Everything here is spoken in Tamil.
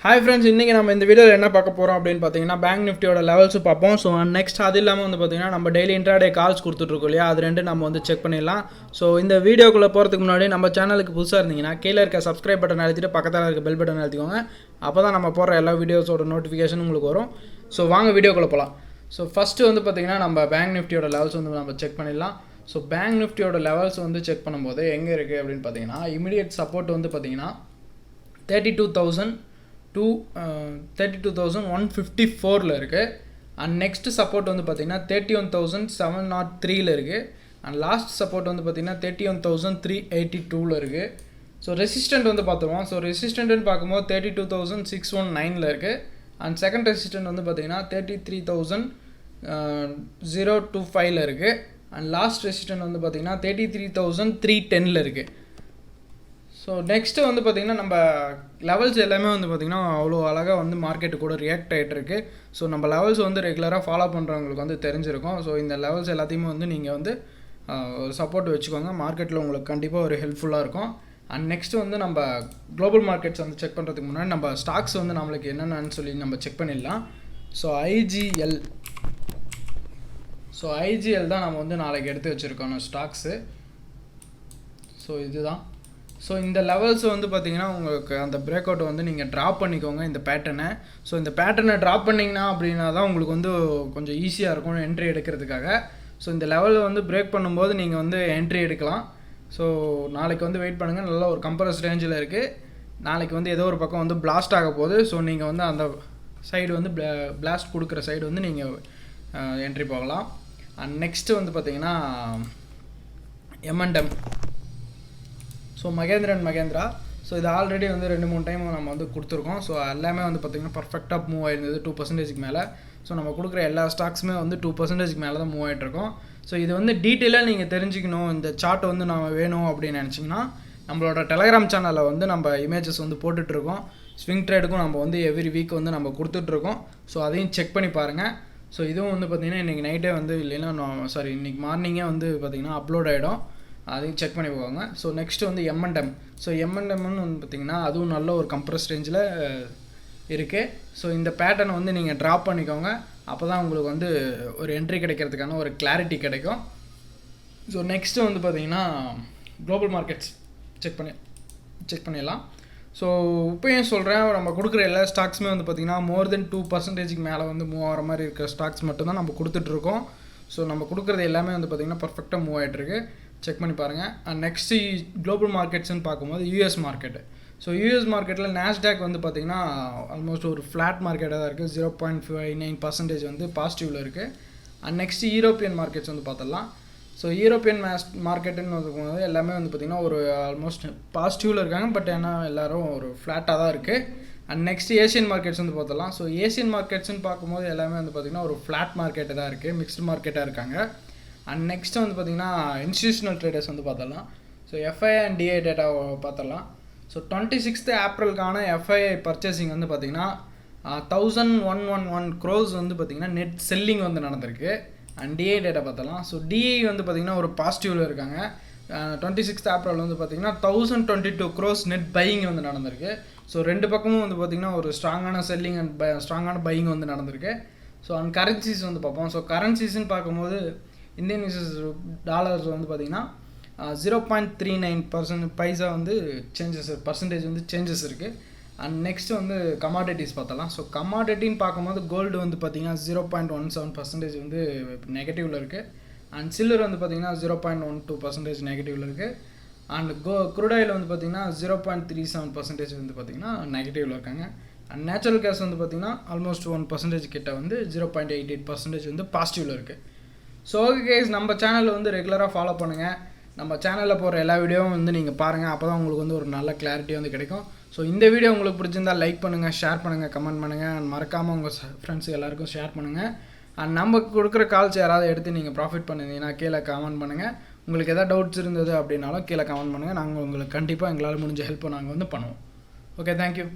ஹாய் ஃப்ரெண்ட்ஸ், இன்றைக்கி நம்ம இந்த வீடியோவில் என்ன பார்க்க போகிறோம் அப்படின்னு பார்த்தீங்கன்னா பேங்க் நிஃப்டியோட லெவல்ஸ் பார்ப்போம். ஸோ நெக்ஸ்ட் அது இல்லாமல் வந்து பார்த்தீங்கன்னா நம்ம டெய்லி இன்ட்ராடே கால்ஸ் கொடுத்துட்ருக்கோம் இல்லையா, அது ரெண்டு நம்ம வந்து செக் பண்ணிடலாம். ஸோ இந்த வீடியோக்குள்ளே போகிறதுக்கு முன்னாடி நம்ம சேனலுக்கு புதுசாக இருந்தீங்கன்னா கீழே இருக்க சப்ஸ்கிரைப் பட்டன் அழுத்திட்டு பக்கத்தில் இருக்க பெல் பட்டன் அழுத்திக்கோங்க. அப்போ தான் நம்ம போடுற எல்லா வீடியோஸோட நோட்டிஃபிகேஷன் உங்களுக்கு வரும். ஸோ வாங்க வீடியோக்குள்ளே போகலாம். ஸோ ஃபஸ்ட்டு வந்து பார்த்தீங்கன்னா நம்ம பேங்க் நிஃப்டியோட லெவல்ஸ் வந்து நம்ம செக் பண்ணிடலாம். ஸோ பேங்க் நிஃப்டியோட லெவல்ஸ் வந்து செக் பண்ணும்போது எங்கே இருக்குது அப்படின்னு பார்த்தீங்கன்னா இமிடியேட் சப்போர்ட் வந்து பார்த்தீங்கன்னா 32,154 இருக்குது. அண்ட் நெக்ஸ்ட் சப்போர்ட் வந்து பார்த்திங்கன்னா 31,703 இருக்குது. அண்ட் லாஸ்ட் சப்போர்ட் வந்து பார்த்திங்கன்னா 31,382 இருக்குது. ஸோ ரெசிஸ்டன்ட் வந்து பார்த்துருவோம். ஸோ ரெசிஸ்டன்ட்னு பார்க்கும்போது 32,619 இருக்குது. அண்ட் செகண்ட் ரெசிஸ்டன்ட் வந்து பார்த்திங்கன்னா 33,025 இருக்குது. அண்ட் லாஸ்ட் ரெசிஸ்டன்ட் வந்து பார்த்திங்கன்னா 33,310 இருக்குது. ஸோ நெக்ஸ்ட்டு வந்து பார்த்திங்கன்னா நம்ம லெவல்ஸ் எல்லாமே வந்து பார்த்திங்கன்னா அவ்வளோ அழகாக வந்து மார்க்கெட்டு கூட ரியாக்ட் ஆகிட்டுருக்கு. ஸோ நம்ம லெவல்ஸ் வந்து ரெகுலராக ஃபாலோ பண்ணுறவங்களுக்கு வந்து தெரிஞ்சிருக்கும். ஸோ இந்த லெவல்ஸ் எல்லாத்தையுமே வந்து நீங்கள் வந்து ஒரு சப்போர்ட் வச்சுக்கோங்க. மார்க்கெட்டில் உங்களுக்கு கண்டிப்பாக ஒரு ஹெல்ப்ஃபுல்லாக இருக்கும். அண்ட் நெக்ஸ்ட்டு வந்து நம்ம குளோபல் மார்க்கெட்ஸ் வந்து செக் பண்ணுறதுக்கு முன்னாடி நம்ம ஸ்டாக்ஸ் வந்து நம்மளுக்கு என்னென்னு சொல்லி நம்ம செக் பண்ணிடலாம். ஸோ ஐஜிஎல் தான் நம்ம வந்து நாளைக்கு எடுத்து வச்சுருக்கோம் ஸ்டாக்ஸு. ஸோ இதுதான். ஸோ இந்த லெவல்ஸ் வந்து பார்த்திங்கன்னா உங்களுக்கு அந்த பிரேக் அவுட்டை வந்து நீங்கள் ட்ராப் பண்ணிக்கோங்க இந்த பேட்டர்னை. ஸோ இந்த பேட்டர்னை ட்ராப் பண்ணிங்கன்னா அப்படின்னா தான் உங்களுக்கு வந்து கொஞ்சம் ஈஸியாக இருக்கும் என்ட்ரி எடுக்கிறதுக்காக. ஸோ இந்த லெவலில் வந்து பிரேக் பண்ணும்போது நீங்கள் வந்து என்ட்ரி எடுக்கலாம். ஸோ நாளைக்கு வந்து வெயிட் பண்ணுங்கள். நல்ல ஒரு கம்ப்ரஸ் ரேஞ்சில் இருக்குது. நாளைக்கு வந்து ஏதோ ஒரு பக்கம் வந்து பிளாஸ்ட் ஆக போகுது. ஸோ நீங்கள் வந்து அந்த சைடு வந்து பிளாஸ்ட் கொடுக்குற சைடு வந்து நீங்கள் என்ட்ரி போகலாம். அண்ட் நெக்ஸ்ட்டு வந்து பார்த்திங்கன்னா M&M. ஸோ மகேந்திரா. ஸோ இது ஆல்ரெடி வந்து 2-3 டைம் நம்ம வந்து கொடுத்துருக்கோம். ஸோ எல்லாமே வந்து பார்த்திங்கன்னா பர்ஃபெக்டாக மூவ் ஆகிருந்தது 2% மேலே. ஸோ நம்ம கொடுக்குற எல்லா ஸ்டாக்ஸுமே வந்து 2% மேலே தான் மூவ் ஆகிட்ருக்கோம். ஸோ இது வந்து டீட்டெயிலாக நீங்கள் தெரிஞ்சுக்கணும், இந்த சார்ட் வந்து நம்ம வேணும் அப்படின்னு நினச்சிங்கன்னா நம்மளோட டெலகிராம் சேனலில் வந்து நம்ம இமேஜஸ் வந்து போட்டுட்ருக்கோம். ஸ்விங் ட்ரேடுக்கும் நம்ம வந்து எவ்ரி வீக் வந்து நம்ம கொடுத்துட்ருக்கோம். ஸோ அதையும் செக் பண்ணி பாருங்கள். ஸோ இதுவும் வந்து பார்த்திங்கன்னா இன்றைக்கி நைட்டே வந்து இல்லைன்னா இன்றைக்கி மார்னிங்கே வந்து பார்த்திங்கன்னா அப்லோட் ஆகிடும். அதையும் செக் பண்ணி போவாங்க. ஸோ நெக்ஸ்ட்டு வந்து M&M. ஸோ M&Mன்னு வந்து பார்த்திங்கன்னா அதுவும் நல்ல ஒரு கம்ப்ரஸ் ரேஞ்சில் இருக்குது. ஸோ இந்த பேட்டர்னை வந்து நீங்கள் ட்ராப் பண்ணிக்கோங்க. அப்போ தான் உங்களுக்கு வந்து ஒரு என்ட்ரி கிடைக்கிறதுக்கான ஒரு கிளாரிட்டி கிடைக்கும். ஸோ நெக்ஸ்ட்டு வந்து பார்த்திங்கன்னா குளோபல் மார்க்கெட்ஸ் செக் பண்ணிடலாம். ஸோ இப்போயும் சொல்கிறேன், நம்ம கொடுக்குற எல்லா ஸ்டாக்ஸுமே வந்து பார்த்திங்கன்னா மோர் தென் 2% மேலே வந்து மூவ் ஆகிற மாதிரி இருக்கிற ஸ்டாக்ஸ் மட்டும்தான் நம்ம கொடுத்துட்ருக்கோம். ஸோ நம்ம கொடுக்குறது எல்லாமே வந்து பார்த்திங்கன்னா பர்ஃபெக்டாக மூவ் ஆகிட்டுருக்கு. செக் பண்ணி பாருங்கள். அண்ட் நெக்ஸ்ட்டு குளோபல் மார்க்கெட்ஸ்ன்னு பார்க்கும்போது US மார்க்கெட்டு. ஸோ US மார்க்கெட்டில் நாஸ்டாக் வந்து பார்த்திங்கன்னா ஆல்மோஸ்ட் ஒரு ஃப்ளாட் மார்க்கெட்டாக தான் இருக்குது. 0.59% வந்து பாசிட்டிவில் இருக்குது. அண்ட் நெக்ஸ்ட்டு யூரோப்பியன் மார்க்கெட்ஸ் வந்து பார்த்துடலாம். ஸோ யூரோப்பியன் மார்க்கெட்டுன்னு வந்து எல்லாமே வந்து பார்த்திங்கன்னா ஒரு ஆல்மோஸ்ட் பாசிட்டிவில் இருக்காங்க. பட் ஏன்னா எல்லோரும் ஒரு ஃப்ளாட்டாக தான் இருக்குது. அண்ட் நெக்ஸ்ட் ஏஷியன் மார்க்கெட்ஸ் வந்து பார்த்துடலாம். ஸோ ஏஷியன் மார்க்கெட்ஸ்ன்னு பார்க்கும்போது எல்லாமே வந்து பார்த்திங்கன்னா ஒரு ஃப்ளாட் மார்க்கெட்டு தான் இருக்குது, மிக்ஸ்டு மார்க்கெட்டாக இருக்காங்க. அண்ட் நெக்ஸ்ட்டு வந்து பார்த்திங்கன்னா இன்ஸ்டியூஷனல் ட்ரேடர்ஸ் வந்து பார்த்துடலாம். ஸோ FII அண்ட் DI டேட்டாவை பார்த்துடலாம். ஸோ 26th ஏப்ரலுக்கான FII பர்ச்சேசிங் வந்து பார்த்திங்கன்னா 1,111 crores வந்து பார்த்திங்கன்னா நெட் செல்லிங் வந்து நடந்திருக்கு. அண்ட் DI டேட்டா பார்த்தலாம். ஸோ DI வந்து பார்த்திங்கன்னா ஒரு பாசிட்டிவில் இருக்காங்க. 26th ஏப்ரல் வந்து பார்த்திங்கன்னா 1,022 crores நெட் பையிங் வந்து நடந்திருக்கு. ஸோ ரெண்டு பக்கமும் வந்து பார்த்திங்கன்னா ஒரு ஸ்ட்ராங்கான செல்லிங் அண்ட் ஸ்ட்ராங்கான பையிங் வந்து நடந்திருக்கு. ஸோ அண்ட் கரன்சிஸ் வந்து பார்ப்போம். ஸோ கரன்சிஸ்ன்னு பார்க்கும்போது இந்தியன் டாலர்ஸ் வந்து பார்த்திங்கன்னா 0.39% பைசா வந்து பர்சன்டேஜ் வந்து சேஞ்சஸ் இருக்குது. அண்ட் நெக்ஸ்ட்டு வந்து கமாடிட்டிஸ் பார்த்தலாம். ஸோ கமாடிட்டின்னு பார்க்கும்போது கோல்டு வந்து பார்த்திங்கன்னா 0.17% வந்து நெகட்டிவில் இருக்குது. அண்ட் சில்வர் வந்து பார்த்திங்கன்னா 0.12% நெகட்டிவில் இருக்குது. அண்ட் குரூடாயில் வந்து பார்த்திங்கன்னா 0.37% வந்து பார்த்திங்கன்னா நெகட்டிவில் இருக்காங்க. அண்ட் நேச்சுரல் கேஸ் வந்து பார்த்திங்கன்னா ஆல்மோஸ்ட் 1% கிட்ட வந்து 0.88% வந்து பாசிட்டிவில் இருக்குது. ஸோ ஓகே கைஸ், நம்ம சேனலில் வந்து ரெகுலராக ஃபாலோ பண்ணுங்கள். நம்ம சேனலில் போகிற எல்லா வீடியோவும் வந்து நீங்கள் பாருங்கள். அப்போ தான் உங்களுக்கு வந்து ஒரு நல்ல கிளாரிட்டி வந்து கிடைக்கும். ஸோ இந்த வீடியோ உங்களுக்கு பிடிச்சிருந்தால் லைக் பண்ணுங்கள், ஷேர் பண்ணுங்கள், கமெண்ட் பண்ணுங்கள். அண்ட் மறக்காமல் உங்கள் ஃப்ரெண்ட்ஸு எல்லாேருக்கும் ஷேர் பண்ணுங்கள். அண்ட் நம்ம கொடுக்குற கால்ஸ் யாராவது எடுத்து நீங்கள் ப்ராஃபிட் பண்ணிங்கன்னா கீழே கமெண்ட் பண்ணுங்கள். உங்களுக்கு எதாவது டவுட்ஸ் இருந்தது அப்படின்னாலும் கீழே கமெண்ட் பண்ணுங்கள். நாங்கள் உங்களுக்கு கண்டிப்பாக எங்களால் முடிஞ்ச ஹெல்ப்பை நாங்கள் வந்து பண்ணுவோம். Okay, thank you.